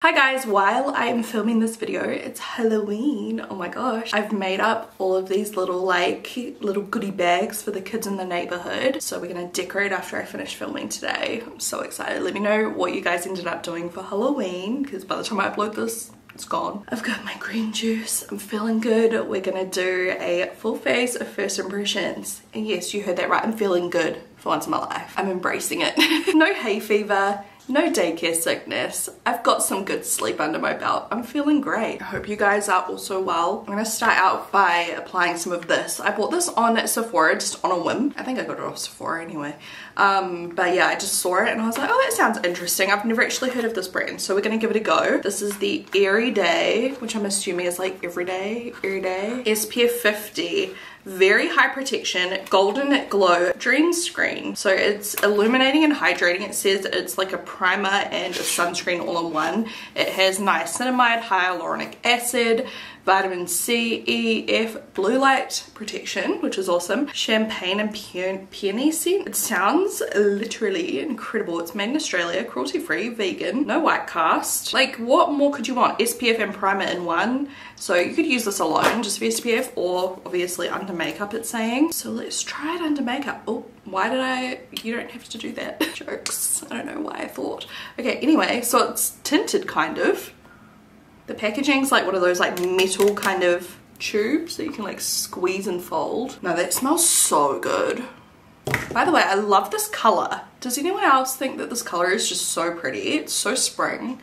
Hi guys, while I'm filming this video, it's Halloween. Oh my gosh. I've made up all of these little goodie bags for the kids in the neighborhood. So we're gonna decorate after I finish filming today. I'm so excited. Let me know what you guys ended up doing for Halloween, because by the time I upload this, it's gone. I've got my green juice. I'm feeling good. We're gonna do a full face of first impressions. And yes, you heard that right. I'm feeling good for once in my life. I'm embracing it. No hay fever. No daycare sickness. I've got some good sleep under my belt. I'm feeling great. I hope you guys are also well. I'm gonna start out by applying some of this. I bought this on Sephora just on a whim. I think I got it off Sephora anyway. But yeah, I just saw it and I was like, oh, that sounds interesting. I've never actually heard of this brand, so we're gonna give it a go. This is the Airy Day, which I'm assuming is like every day, SPF 50. Very high protection, golden glow, dream screen. So it's illuminating and hydrating. It says it's like a primer and a sunscreen all in one. It has niacinamide, hyaluronic acid, vitamin C, E, F, blue light protection, which is awesome. Champagne and peony scent. It sounds literally incredible. It's made in Australia, cruelty free, vegan, no white cast. Like, what more could you want? SPF and primer in one. So you could use this alone, just for SPF, or obviously under makeup it's saying. So let's try it under makeup. Oh, why did I? You don't have to do that. Jokes. I don't know why I thought. Okay, anyway, so it's tinted kind of. The packaging's like one of those like metal kind of tubes that you can like squeeze and fold. No, that smells so good. By the way, I love this color. Does anyone else think that this color is just so pretty? It's so spring.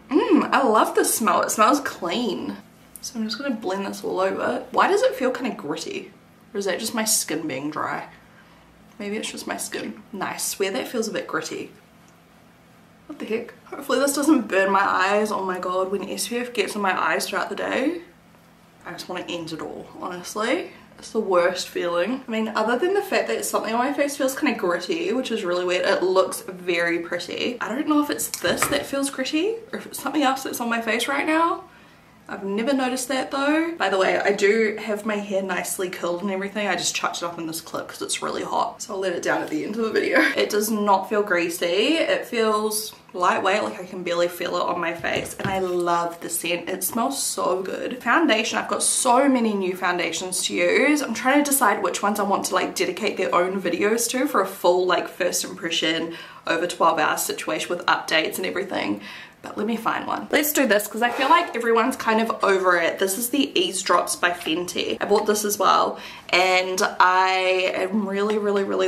I love the smell. It smells clean. So I'm just gonna blend this all over. Why does it feel kind of gritty? Or is that just my skin being dry? Maybe it's just my skin. Nice, I swear that feels a bit gritty. What the heck? Hopefully this doesn't burn my eyes. Oh my god, when SPF gets in my eyes throughout the day, I just want to end it all, honestly. It's the worst feeling. I mean, other than the fact that something on my face feels kind of gritty, which is really weird, it looks very pretty. I don't know if it's this that feels gritty or if it's something else that's on my face right now. I've never noticed that though. By the way, I do have my hair nicely curled and everything. I just chucked it up in this clip because it's really hot. So I'll let it down at the end of the video. It does not feel greasy. It feels lightweight, like I can barely feel it on my face. And I love the scent. It smells so good. Foundation, I've got so many new foundations to use. I'm trying to decide which ones I want to like dedicate their own videos to for a full like first impression over 12 hours situation with updates and everything. But let me find one. Let's do this because I feel like everyone's kind of over it. This is the Eavesdrops by Fenty. I bought this as well and I am really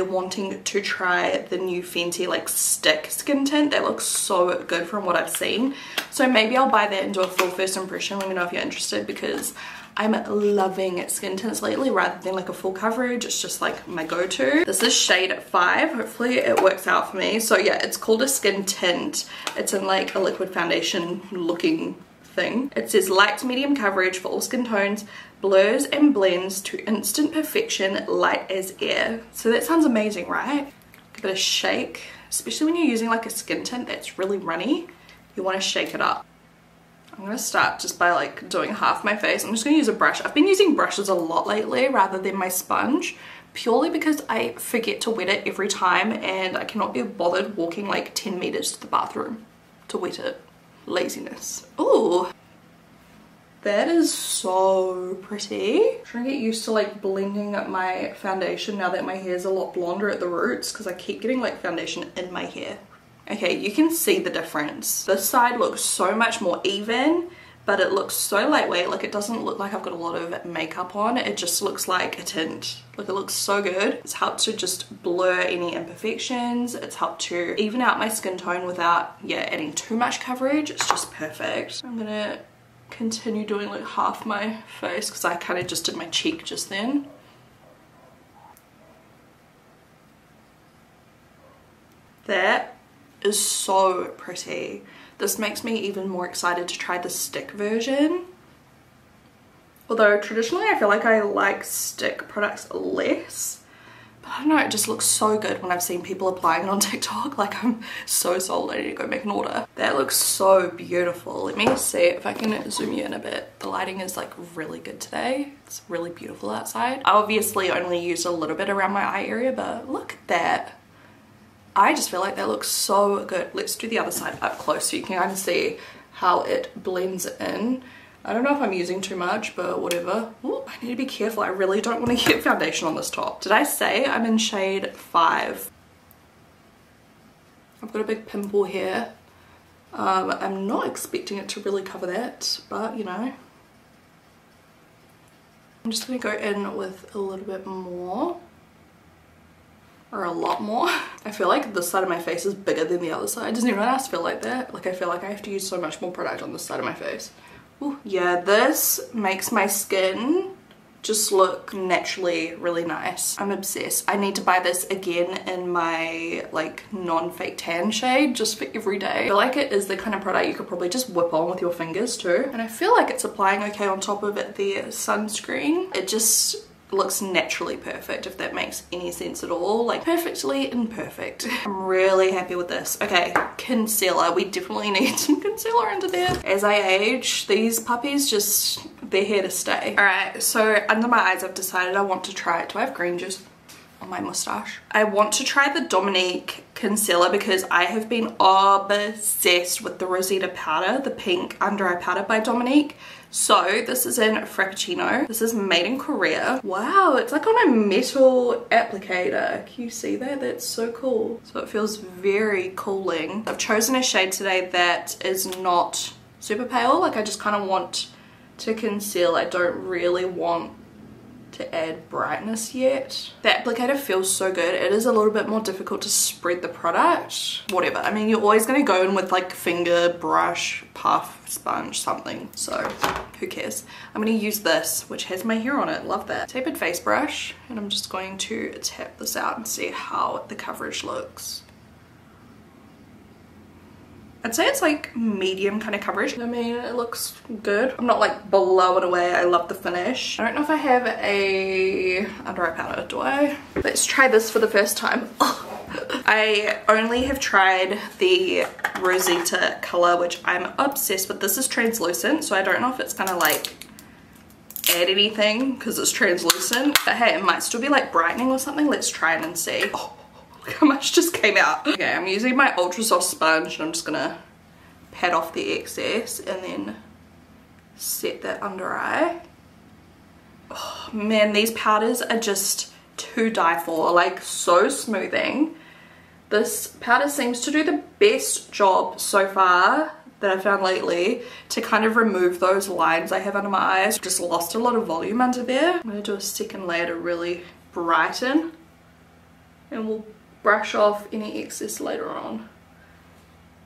wanting to try the new Fenty like stick skin tint. That looks so good from what I've seen. So maybe I'll buy that and do a full first impression. Let me know if you're interested because I'm loving skin tints lately rather than like a full coverage. It's just like my go-to. This is shade 5. Hopefully it works out for me. So yeah, it's called a skin tint. It's in like a liquid foundation looking thing. It says light to medium coverage for all skin tones, blurs and blends to instant perfection, light as air. So that sounds amazing, right? Give it a shake, especially when you're using like a skin tint that's really runny. You want to shake it up. I'm gonna start just by like doing half my face. I'm just gonna use a brush. I've been using brushes a lot lately rather than my sponge, purely because I forget to wet it every time and I cannot be bothered walking like 10 meters to the bathroom to wet it. Laziness. Ooh, that is so pretty. I'm trying to get used to like blending up my foundation now that my hair is a lot blonder at the roots because I keep getting like foundation in my hair. Okay, you can see the difference. This side looks so much more even, but it looks so lightweight. Like it doesn't look like I've got a lot of makeup on. It just looks like a tint. Like it looks so good. It's helped to just blur any imperfections. It's helped to even out my skin tone without, yeah, adding too much coverage. It's just perfect. I'm gonna continue doing like half my face because I kind of just did my cheek just then. That is so pretty. This makes me even more excited to try the stick version. Although traditionally I feel like I like stick products less. But I don't know, it just looks so good when I've seen people applying it on TikTok. Like I'm so sold, I need to go make an order. That looks so beautiful. Let me see if I can zoom you in a bit. The lighting is like really good today. It's really beautiful outside. I obviously only used a little bit around my eye area, but look at that. I just feel like that looks so good. Let's do the other side up close so you can kind of see how it blends in. I don't know if I'm using too much, but whatever. Ooh, I need to be careful. I really don't want to get foundation on this top. Did I say I'm in shade 5? I've got a big pimple here. I'm not expecting it to really cover that, but you know. I'm just going to go in with a little bit more. Or a lot more. I feel like this side of my face is bigger than the other side. Doesn't anyone else feel like that? Like I feel like I have to use so much more product on this side of my face. Ooh. Yeah, this makes my skin just look naturally really nice. I'm obsessed. I need to buy this again in my like non-fake tan shade just for every day. I feel like it is the kind of product you could probably just whip on with your fingers too. And I feel like it's applying okay on top of it, the sunscreen. It just looks naturally perfect, if that makes any sense at all. Like perfectly imperfect. I'm really happy with this. Okay, concealer. We definitely need some concealer under there. As I age, these puppies just, they're here to stay. Alright, so under my eyes I've decided I want to try it. Do I have green juice on my mustache? I want to try the Dominique concealer because I have been obsessed with the Rosetta powder, the pink under eye powder by Dominique. So this is in Frappuccino. This is made in Korea. Wow, it's like on a metal applicator. Can you see that? That's so cool. So it feels very cooling. I've chosen a shade today that is not super pale. Like I just kind of want to conceal. I don't really want to add brightness yet. The applicator feels so good. It is a little bit more difficult to spread the product. Whatever. I mean, you're always going to go in with like finger, brush, puff, sponge, something. So who cares? I'm going to use this, which has my hair on it. Love that. Tapered face brush. And I'm just going to tap this out and see how the coverage looks. I'd say it's like medium kind of coverage. I mean, it looks good. I'm not like blowing away. I love the finish. I don't know if I have a under eye powder, do I? Let's try this for the first time. I only have tried the Rosetta color, which I'm obsessed with. This is translucent, so I don't know if it's gonna like add anything because it's translucent. But hey, it might still be like brightening or something. Let's try it and see. Oh. Look how much just came out. Okay, I'm using my ultra soft sponge and I'm just gonna pat off the excess and then set that under eye. Oh man, these powders are just to die for, like so smoothing. This powder seems to do the best job so far that I've found lately to kind of remove those lines I have under my eyes. Just lost a lot of volume under there. I'm gonna do a second layer to really brighten and we'll brush off any excess later on.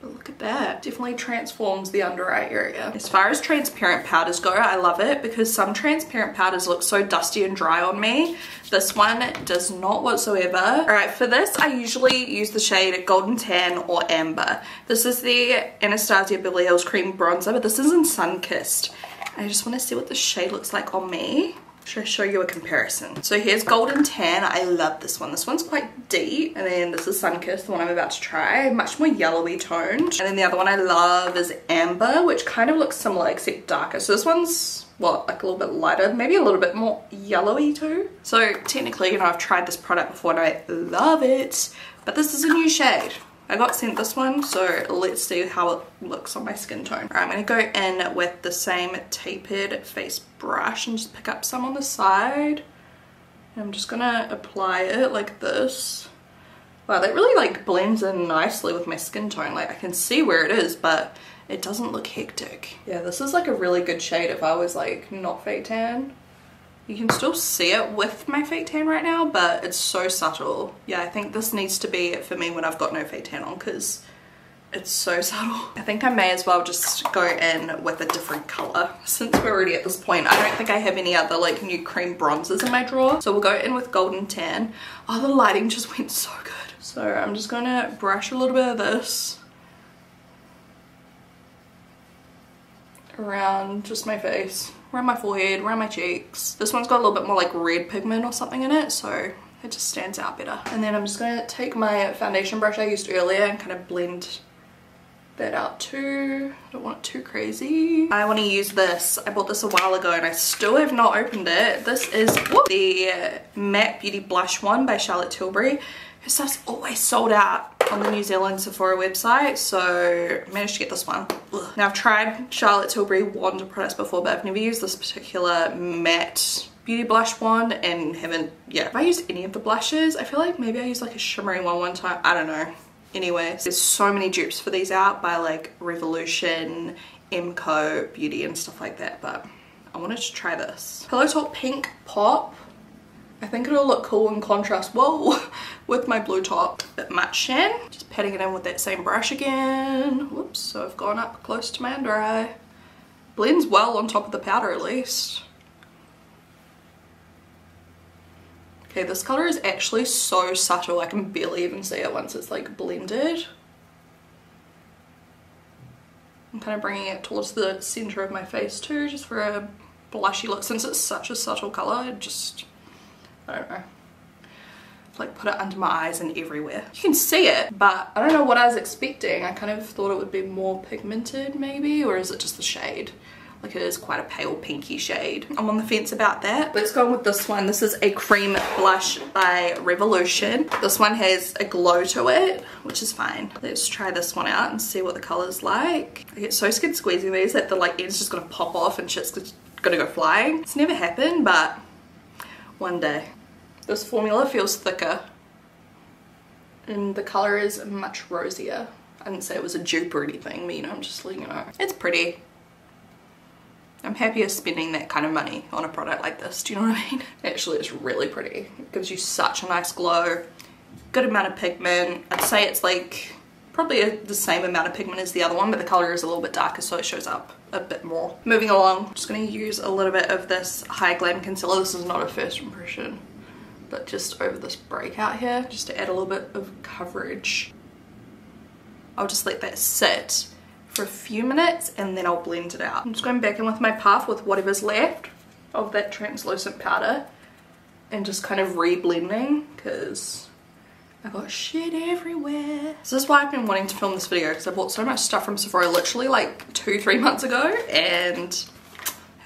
But look at that. Definitely transforms the under eye area. As far as transparent powders go, I love it because some transparent powders look so dusty and dry on me. This one does not whatsoever. Alright, for this I usually use the shade Golden Tan or Amber. This is the Anastasia Beverly Hills Cream Bronzer, but this is in Sunkissed. I just want to see what the shade looks like on me. Should I show you a comparison? So here's Golden Tan. I love this one. This one's quite deep. And then this is Sunkissed, the one I'm about to try. Much more yellowy toned. And then the other one I love is Amber, which kind of looks similar except darker. So this one's, what, like a little bit lighter, maybe a little bit more yellowy too. So technically, you know, I've tried this product before and I love it. But this is a new shade. I got sent this one, so let's see how it looks on my skin tone. Alright, I'm going to go in with the same tapered face brush and just pick up some on the side. And I'm just going to apply it like this. Wow, that really like blends in nicely with my skin tone. Like I can see where it is, but it doesn't look hectic. Yeah, this is like a really good shade if I was like not fake tan. You can still see it with my fake tan right now, but it's so subtle. Yeah, I think this needs to be it for me when I've got no fake tan on because it's so subtle. I think I may as well just go in with a different color since we're already at this point. I don't think I have any other like new cream bronzers in my drawer. So we'll go in with Golden Tan. Oh, the lighting just went so good. So I'm just gonna brush a little bit of this around just my face, around my forehead, around my cheeks. This one's got a little bit more like red pigment or something in it, so it just stands out better. And then I'm just going to take my foundation brush I used earlier and kind of blend that out too. I don't want it too crazy. I want to use this. I bought this a while ago and I still have not opened it. This is the Matte Beauty Blush one by Charlotte Tilbury. Her stuff's always sold out. on the New Zealand Sephora website, so I managed to get this one. Ugh. Now I've tried Charlotte Tilbury wand products before, but I've never used this particular matte beauty blush wand and haven't, yeah. Have I used any of the blushes? I feel like maybe I used like a shimmery one time. I don't know. Anyways, there's so many dupes for these out by like Revolution, MCO, Beauty and stuff like that, but I wanted to try this. Pillow Talk Pink Pop. I think it'll look cool in contrast, whoa, with my blue top. Bit much Shan. Just patting it in with that same brush again. Whoops, so I've gone up close to my under eye. Blends well on top of the powder at least. Okay, this color is actually so subtle, I can barely even see it once it's like blended. I'm kind of bringing it towards the center of my face too, just for a blushy look. Since it's such a subtle color, I don't know, like put it under my eyes and everywhere. You can see it, but I don't know what I was expecting. I kind of thought it would be more pigmented maybe, or is it just the shade? Like it is quite a pale pinky shade. I'm on the fence about that. Let's go with this one. This is a cream blush by Revolution. This one has a glow to it, which is fine. Let's try this one out and see what the color's like. I get so scared squeezing these that the like end's just gonna pop off and shit's gonna go flying. It's never happened, but one day. This formula feels thicker and the color is much rosier. I didn't say it was a dupe or anything, but you know, I'm just letting you know. It's pretty. I'm happier spending that kind of money on a product like this, do you know what I mean? Actually, it's really pretty. It gives you such a nice glow, good amount of pigment. I'd say it's like probably the same amount of pigment as the other one, but the color is a little bit darker, so it shows up a bit more. Moving along, I'm just gonna use a little bit of this High Glam concealer. This is not a first impression, but just over this breakout here, just to add a little bit of coverage. I'll just let that sit for a few minutes and then I'll blend it out. I'm just going back in with my puff with whatever's left of that translucent powder and just kind of re-blending because I got shit everywhere. So this is why I've been wanting to film this video, because I bought so much stuff from Sephora literally like 2-3 months ago and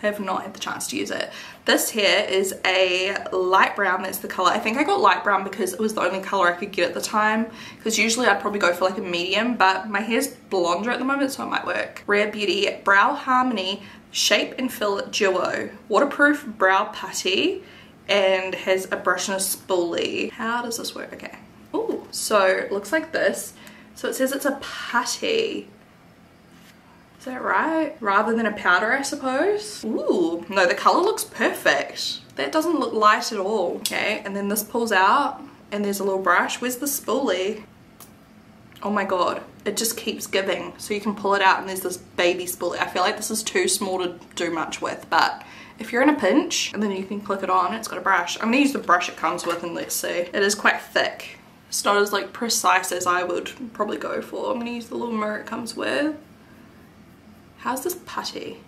have not had the chance to use it. This here is a light brown, that's the color. I think I got light brown because it was the only color I could get at the time, because usually I'd probably go for like a medium, but my hair's blonder at the moment, so it might work. Rare Beauty Brow Harmony Shape and Fill Duo. Waterproof brow putty and has a brush and a spoolie. How does this work? Okay. Ooh, so it looks like this. So it says it's a putty. Is that right? Rather than a powder, I suppose. Ooh, no, the color looks perfect. That doesn't look light at all. Okay, and then this pulls out and there's a little brush. Where's the spoolie? Oh my god, it just keeps giving. So you can pull it out and there's this baby spoolie. I feel like this is too small to do much with, but if you're in a pinch, and then you can click it on, it's got a brush. I'm gonna use the brush it comes with and let's see. It is quite thick. It's not as like precise as I would probably go for. I'm gonna use the little mirror it comes with. How's this putty?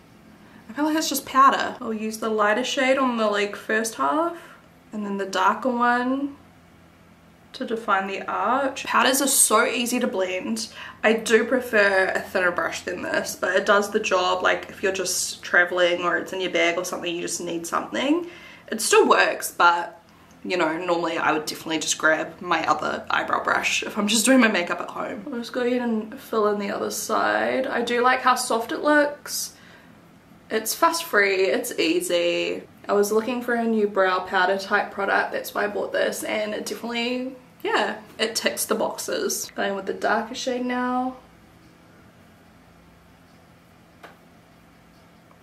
I feel like it's just powder. I'll use the lighter shade on the like first half and then the darker one to define the arch. Powders are so easy to blend. I do prefer a thinner brush than this, but it does the job. Like if you're just traveling or it's in your bag or something, you just need something. It still works, but you know, normally I would definitely just grab my other eyebrow brush if I'm just doing my makeup at home. I'll just go ahead and fill in the other side. I do like how soft it looks. It's fuss free, it's easy. I was looking for a new brow powder type product, that's why I bought this, and it definitely, yeah, it ticks the boxes. Going with the darker shade now.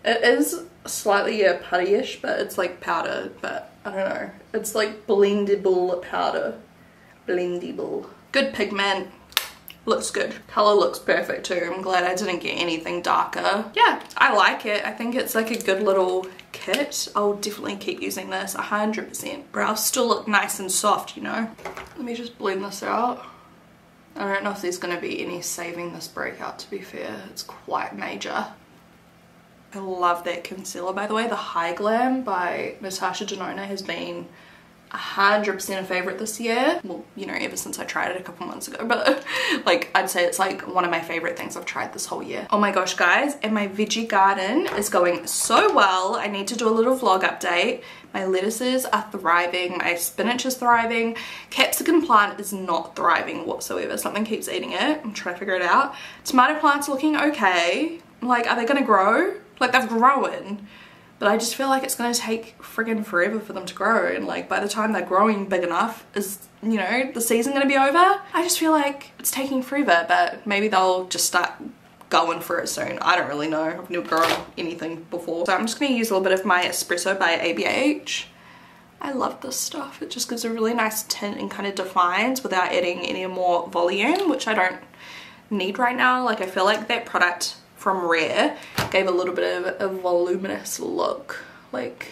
It is slightly, yeah, putty-ish, but it's like powder, but I don't know. It's like blendable powder. Blendable. Good pigment. Looks good. Color looks perfect too. I'm glad I didn't get anything darker. Yeah, I like it. I think it's like a good little kit. I'll definitely keep using this 100%. Brows still look nice and soft, you know. Let me just blend this out. I don't know if there's going to be any saving this breakout, to be fair. It's quite major. I love that concealer, by the way. The High Glam by Natasha Denona has been 100% a favorite this year. Well, you know, ever since I tried it a couple months ago, but like I'd say it's like one of my favorite things I've tried this whole year. Oh my gosh guys, and my veggie garden is going so well. I need to do a little vlog update. My lettuces are thriving, my spinach is thriving, capsicum plant is not thriving whatsoever. Something keeps eating it. I'm trying to figure it out. Tomato plant's looking okay. Like, are they gonna grow? Like, they've grown. But I just feel like it's gonna take friggin' forever for them to grow, and like by the time they're growing big enough, is, you know, the season gonna be over? I just feel like it's taking forever, but maybe they'll just start going for it soon. I don't really know. I've never grown anything before. So I'm just gonna use a little bit of my espresso by ABH. I love this stuff. It just gives a really nice tint and kind of defines without adding any more volume, which I don't need right now. Like, I feel like that product from Rare gave a little bit of a voluminous look, like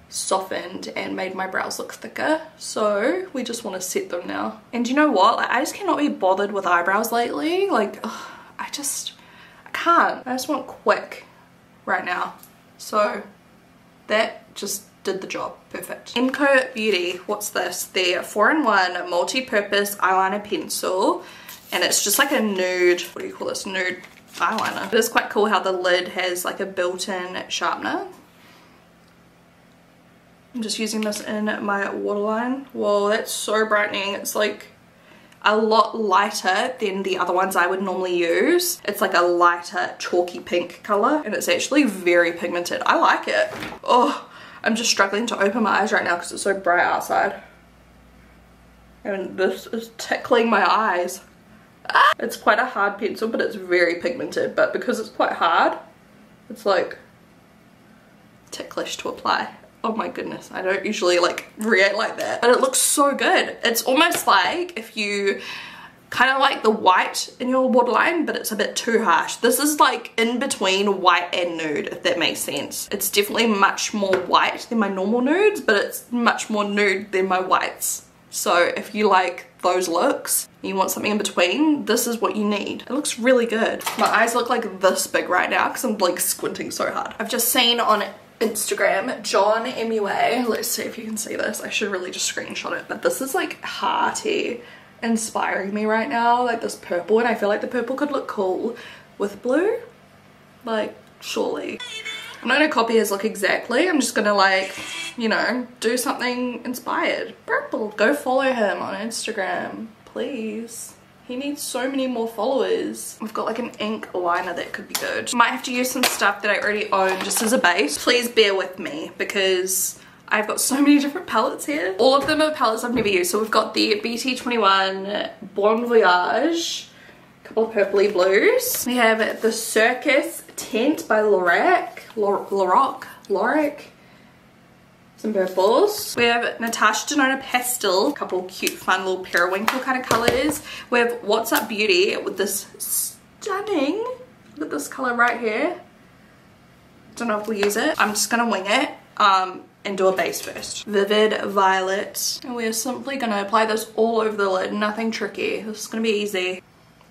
softened and made my brows look thicker. So we just want to set them now. And you know what? Like, I just cannot be bothered with eyebrows lately. Like, ugh, I can't. I just want quick right now. So that just did the job. Perfect. Emco Beauty, what's this? Their 4-in-1 multi-purpose eyeliner pencil, and it's just like a nude, what do you call this, nude eyeliner. It is quite cool how the lid has like a built-in sharpener. I'm just using this in my waterline. Whoa, that's so brightening. It's like a lot lighter than the other ones I would normally use. It's like a lighter chalky pink color, and it's actually very pigmented. I like it. Oh, I'm just struggling to open my eyes right now because it's so bright outside. And this is tickling my eyes. It's quite a hard pencil, but it's very pigmented, but because it's quite hard, it's like ticklish to apply. Oh my goodness, I don't usually like react like that, but it looks so good. It's almost like if you kind of like the white in your waterline, but it's a bit too harsh. This is like in between white and nude, if that makes sense. It's definitely much more white than my normal nudes, but it's much more nude than my whites. So if you like those looks, you want something in between, this is what you need. It looks really good. My eyes look like this big right now because I'm like squinting so hard. I've just seen on Instagram, John MUA, let's see if you can see this. I should really just screenshot it, but this is like hearty, inspiring me right now, like this purple, and I feel like the purple could look cool with blue, like surely. I'm not gonna copy his look exactly, I'm just gonna like, you know, do something inspired. Purple. Go follow him on Instagram, please. He needs so many more followers. We've got like an ink liner that could be good. Might have to use some stuff that I already own just as a base. Please bear with me because I've got so many different palettes here. All of them are palettes I've never used. So we've got the BT21 Bon Voyage, a couple of purpley blues. We have the Circus Tent by Lorac. Some purples. We have Natasha Denona Pastel, a couple cute fun little periwinkle kind of colors. We have What's Up Beauty with this stunning, look at this color right here. Don't know if we'll use it. I'm just gonna wing it and do a base first. Vivid Violet, and we're simply gonna apply this all over the lid, nothing tricky. This is gonna be easy.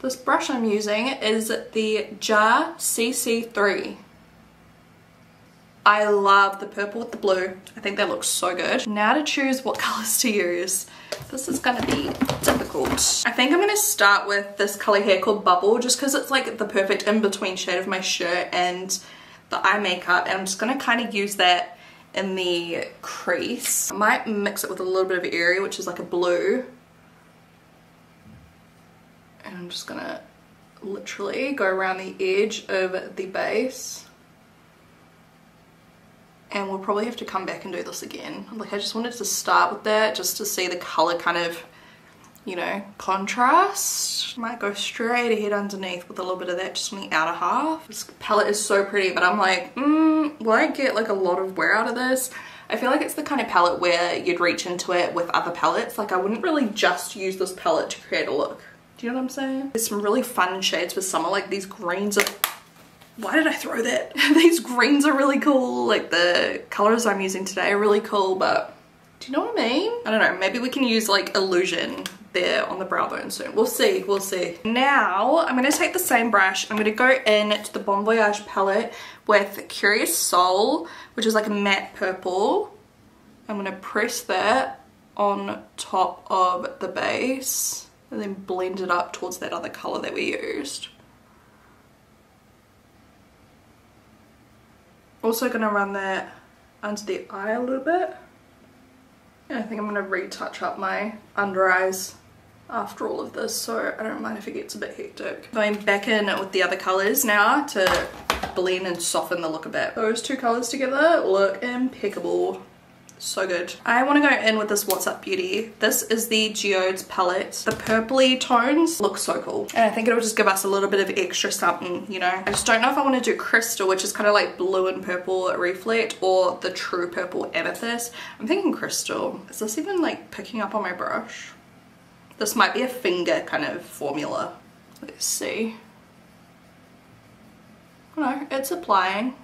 This brush I'm using is the Jar CC3. I love the purple with the blue. I think that looks so good. Now to choose what colors to use. This is gonna be difficult. I think I'm gonna start with this color here called Bubble, just because it's like the perfect in-between shade of my shirt and the eye makeup, and I'm just gonna kind of use that in the crease. I might mix it with a little bit of Airy, which is like a blue. And I'm just gonna literally go around the edge of the base. And we'll probably have to come back and do this again. Like, I just wanted to start with that just to see the color kind of, you know, contrast. Might go straight ahead underneath with a little bit of that just on the outer half. This palette is so pretty, but I'm like, will I get like a lot of wear out of this? I feel like it's the kind of palette where you'd reach into it with other palettes. Like, I wouldn't really just use this palette to create a look. Do you know what I'm saying? There's some really fun shades for summer, like these greens are... Why did I throw that? These greens are really cool. Like, the colors I'm using today are really cool, but do you know what I mean? I don't know, maybe we can use like Illusion there on the brow bone soon. We'll see, we'll see. Now, I'm gonna take the same brush. I'm gonna go in to the Bon Voyage palette with Curious Soul, which is like a matte purple. I'm gonna press that on top of the base and then blend it up towards that other colour that we used. Also going to run that under the eye a little bit. And I think I'm going to retouch up my under eyes after all of this, so I don't mind if it gets a bit hectic. Going back in with the other colours now to blend and soften the look a bit. Those two colours together look impeccable. So good. I want to go in with this What's Up Beauty. This is the Geodes palette. The purpley tones look so cool. And I think it'll just give us a little bit of extra something, you know. I just don't know if I want to do Crystal, which is kind of like blue and purple reflect, or the true purple amethyst. I'm thinking Crystal. Is this even like picking up on my brush? This might be a finger kind of formula. Let's see. No, it's applying.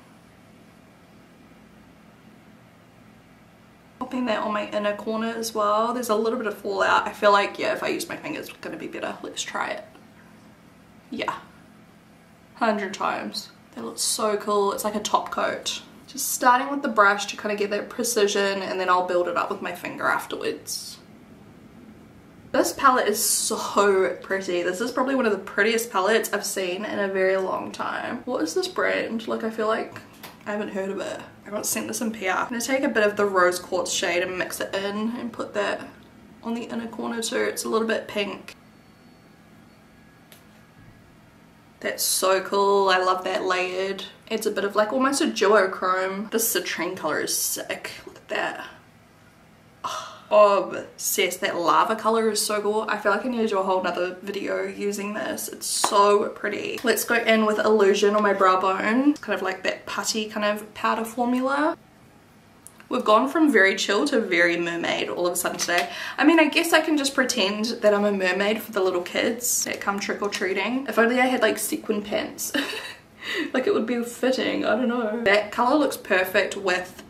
Popping that on my inner corner as well. There's a little bit of fallout. I feel like, yeah, if I use my fingers, it's gonna be better. Let's try it. Yeah, 100 times. That looks so cool. It's like a top coat. Just starting with the brush to kind of get that precision, and then I'll build it up with my finger afterwards. This palette is so pretty. This is probably one of the prettiest palettes I've seen in a very long time. What is this brand? Like, I feel like I haven't heard of it. I got sent this in PR. I'm gonna take a bit of the Rose Quartz shade and mix it in and put that on the inner corner too. It's a little bit pink. That's so cool. I love that layered. It's a bit of like almost a duochrome. This citrine color is sick. Look at that. Obsessed. That lava color is so cool. I feel like I need to do a whole nother video using this. It's so pretty. Let's go in with Illusion on my brow bone. It's kind of like that putty kind of powder formula. We've gone from very chill to very mermaid all of a sudden today. I mean, I guess I can just pretend that I'm a mermaid for the little kids that come trick-or-treating. If only I had like sequin pants. Like it would be fitting, I don't know. That color looks perfect with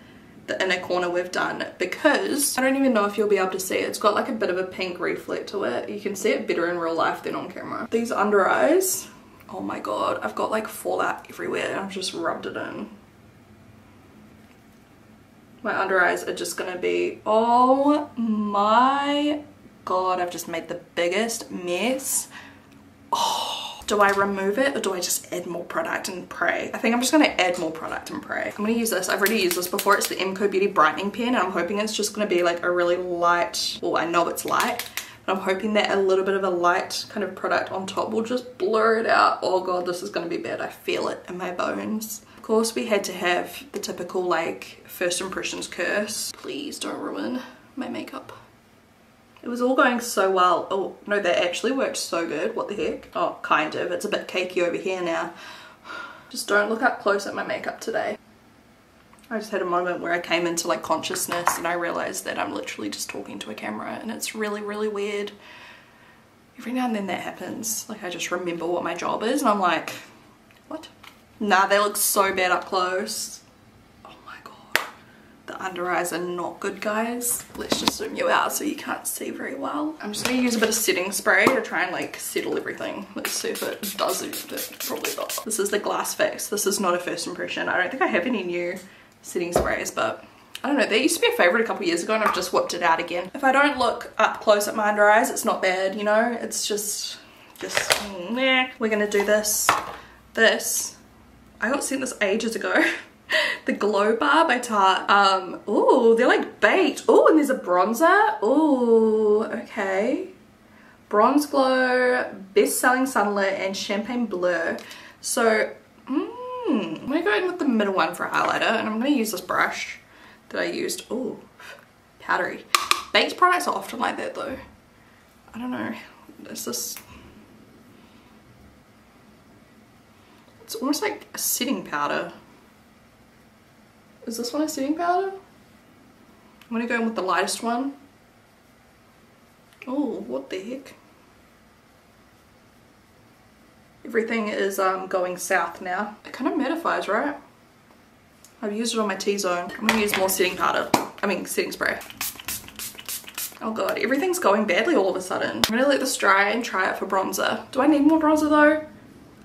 the inner corner we've done, because I don't even know if you'll be able to see it. It's got like a bit of a pink reflect to it. You can see it better in real life than on camera. These under eyes, oh my god, I've got like fallout everywhere. I've just rubbed it in. My under eyes are just gonna be, oh my god, I've just made the biggest mess. Oh. Do I remove it or do I just add more product and pray? I think I'm just gonna add more product and pray. I'm gonna use this. I've already used this before. It's the MCO Beauty Brightening Pen, and I'm hoping it's just gonna be like a really light, well, I know it's light, but I'm hoping that a little bit of a light kind of product on top will just blur it out. Oh god, this is gonna be bad. I feel it in my bones. Of course, we had to have the typical like first impressions curse. Please don't ruin my makeup. It was all going so well. Oh no, that actually worked so good. What the heck? Oh, kind of. It's a bit cakey over here now. Just don't look up close at my makeup today. I just had a moment where I came into like consciousness and I realized that I'm literally just talking to a camera, and it's really, really weird. Every now and then that happens. Like I just remember what my job is and I'm like, what? Nah, they look so bad up close. The under eyes are not good, guys. Let's just zoom you out so you can't see very well. I'm just gonna use a bit of setting spray to try and like settle everything. Let's see if it does it. Probably not. This is the Glass Fix. This is not a first impression. I don't think I have any new setting sprays, but I don't know. They used to be a favorite a couple years ago and I've just whipped it out again. If I don't look up close at my under eyes, it's not bad, you know? It's just nah. We're gonna do this. I got sent this ages ago. The Glow Bar by Tarte. Ooh, they're like baked. Ooh, and there's a bronzer. Ooh, okay. Bronze Glow, Best Selling Sunlit, and Champagne Blur. So, I'm gonna go in with the middle one for a highlighter, and I'm gonna use this brush that I used. Ooh, powdery. Baked products are often like that though. I don't know. It's just, it's almost like a setting powder. Is this one a setting powder? I'm gonna go in with the lightest one. Oh, what the heck? Everything is going south now. It kind of mattifies, right? I've used it on my T-zone. I'm gonna use more setting powder. I mean, setting spray. Oh god, everything's going badly all of a sudden. I'm gonna let this dry and try it for bronzer. Do I need more bronzer though?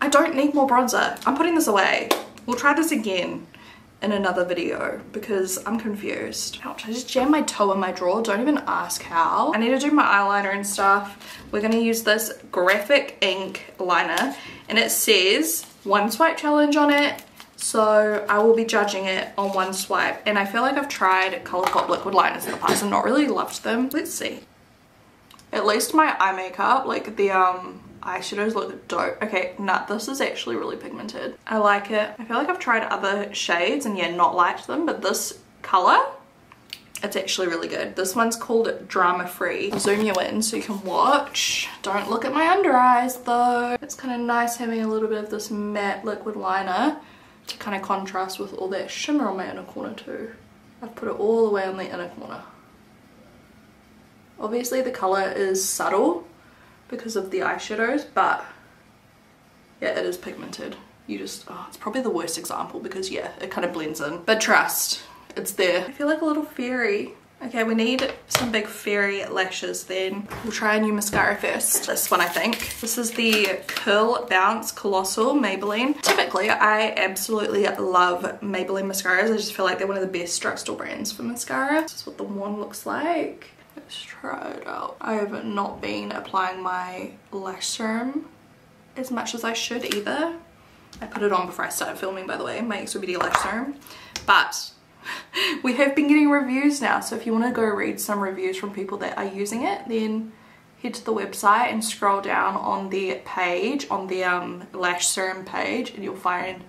I don't need more bronzer. I'm putting this away. We'll try this again in another video because I'm confused. Ouch, I just jammed my toe in my drawer. Don't even ask how. I need to do my eyeliner and stuff. We're gonna use this graphic ink liner and it says 1 swipe challenge on it. So I will be judging it on 1 swipe. And I feel like I've tried Colourpop liquid liners in the past and not really loved them. Let's see. At least my eye makeup, like the eyeshadows look dope. Okay, nah, this is actually really pigmented. I like it. I feel like I've tried other shades and yeah, not liked them, but this color, it's actually really good. This one's called Drama Free. I'll zoom you in so you can watch. Don't look at my under eyes though. It's kind of nice having a little bit of this matte liquid liner to kind of contrast with all that shimmer on my inner corner too. I've put it all the way on the inner corner. Obviously the color is subtle because of the eyeshadows, but yeah, it is pigmented. You just, oh, it's probably the worst example because yeah, it kind of blends in. But trust, it's there. I feel like a little fairy. Okay, we need some big fairy lashes then. We'll try a new mascara first. This one, I think. This is the Curl Bounce Colossal Maybelline. Typically, I absolutely love Maybelline mascaras. I just feel like they're one of the best drugstore brands for mascara. This is what the wand looks like. Let's try it out. I have not been applying my lash serum as much as I should either. I put it on before I started filming, by the way, my Extra Beauty lash serum. But we have been getting reviews now, so if you want to go read some reviews from people that are using it, then head to the website and scroll down on the page, on the lash serum page, and you'll find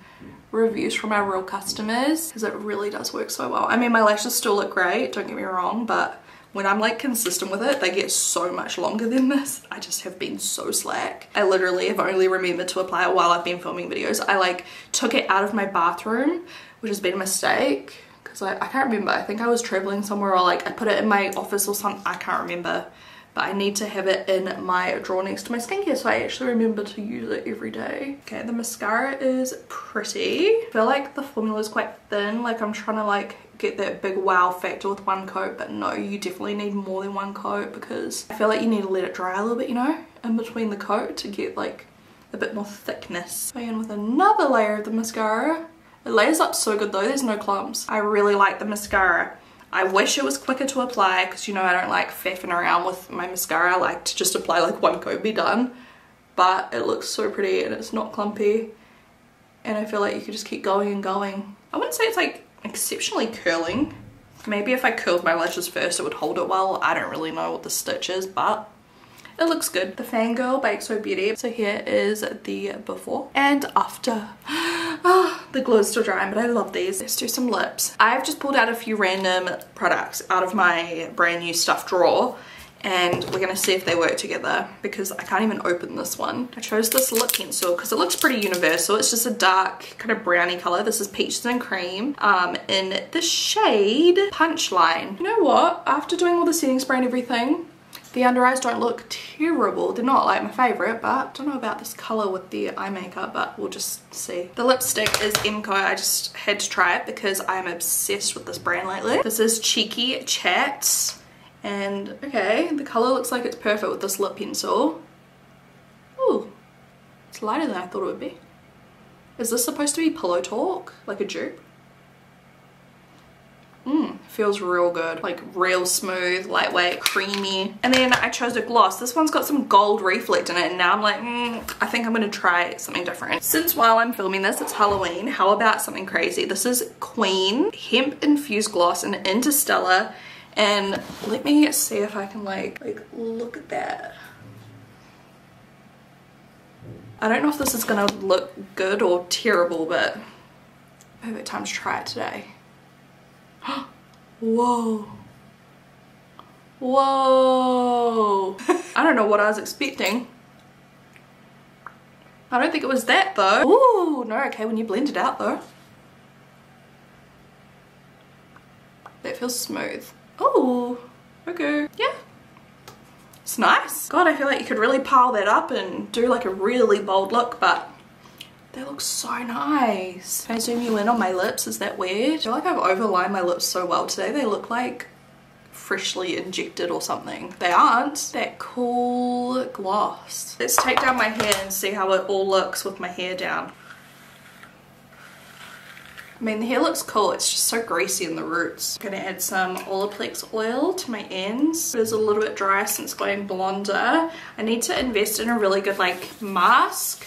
reviews from our real customers because it really does work so well. I mean, my lashes still look great, don't get me wrong, but when I'm like consistent with it, they get so much longer than this. I just have been so slack. I literally have only remembered to apply it while I've been filming videos. I like took it out of my bathroom, which has been a mistake because I can't remember. I think I was traveling somewhere or like I put it in my office or something. I can't remember. But I need to have it in my drawer next to my skincare so I actually remember to use it every day. Okay, the mascara is pretty. I feel like the formula is quite thin. Like I'm trying to like get that big wow factor with 1 coat, but no, you definitely need more than 1 coat because I feel like you need to let it dry a little bit, you know, in between the coat to get like a bit more thickness. Go in with another layer of the mascara. It layers up so good though, there's no clumps. I really like the mascara. I wish it was quicker to apply because you know I don't like faffing around with my mascara. I like to just apply like 1 coat and be done. But it looks so pretty and it's not clumpy. And I feel like you could just keep going and going. I wouldn't say it's like exceptionally curling. Maybe if I curled my lashes first it would hold it well. I don't really know what the stitch is, but it looks good. The Fangirl by XO Beauty. So here is the before and after. The glue is still drying, but I love these. Let's do some lips. I've just pulled out a few random products out of my brand new stuff drawer and we're gonna see if they work together because I can't even open this one. I chose this lip pencil because it looks pretty universal. It's just a dark kind of brownie color. This is Peaches and Cream in the shade Punchline. You know what? After doing all the setting spray and everything, the under eyes don't look terrible. They're not like my favorite, but I don't know about this color with the eye makeup, but we'll just see. The lipstick is Emco. I just had to try it because I'm obsessed with this brand lately. This is Cheeky Chat. And okay, the color looks like it's perfect with this lip pencil. Ooh, it's lighter than I thought it would be. Is this supposed to be Pillow Talk? Like a dupe? Feels real good. Like real smooth, lightweight, creamy. And then I chose a gloss. This one's got some gold reflect in it and now I'm like, I think I'm gonna try something different. Since while I'm filming this, it's Halloween, how about something crazy? This is Queen Hemp Infused Gloss in Interstellar. And let me see if I can like look at that. I don't know if this is gonna look good or terrible, but perfect time to try it today. Whoa. Whoa. I don't know what I was expecting. I don't think it was that though. Ooh, no, okay, when you blend it out though. That feels smooth. Oh, okay. Yeah. It's nice. God, I feel like you could really pile that up and do like a really bold look, but they look so nice. Can I zoom you in on my lips? Is that weird? I feel like I've overlined my lips so well today. They look like freshly injected or something. They aren't. That cool gloss. Let's take down my hair and see how it all looks with my hair down. I mean, the hair looks cool. It's just so greasy in the roots. I'm gonna add some Olaplex oil to my ends. It is a little bit dry since going blonder. I need to invest in a really good like mask,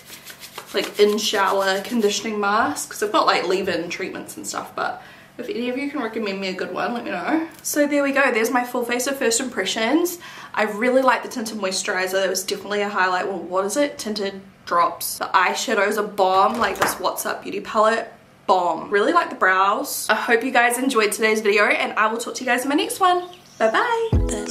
like in shower conditioning mask, because I've got like leave-in treatments and stuff, but if any of you can recommend me a good one, let me know. So there we go, there's my full face of first impressions. I really like the tinted moisturizer. It was definitely a highlight. Well, what is it? Tinted drops. The eyeshadows are bomb, like this What's Up Beauty palette, bomb. Really like the brows. I hope you guys enjoyed today's video, and I will talk to you guys in my next one. Bye bye.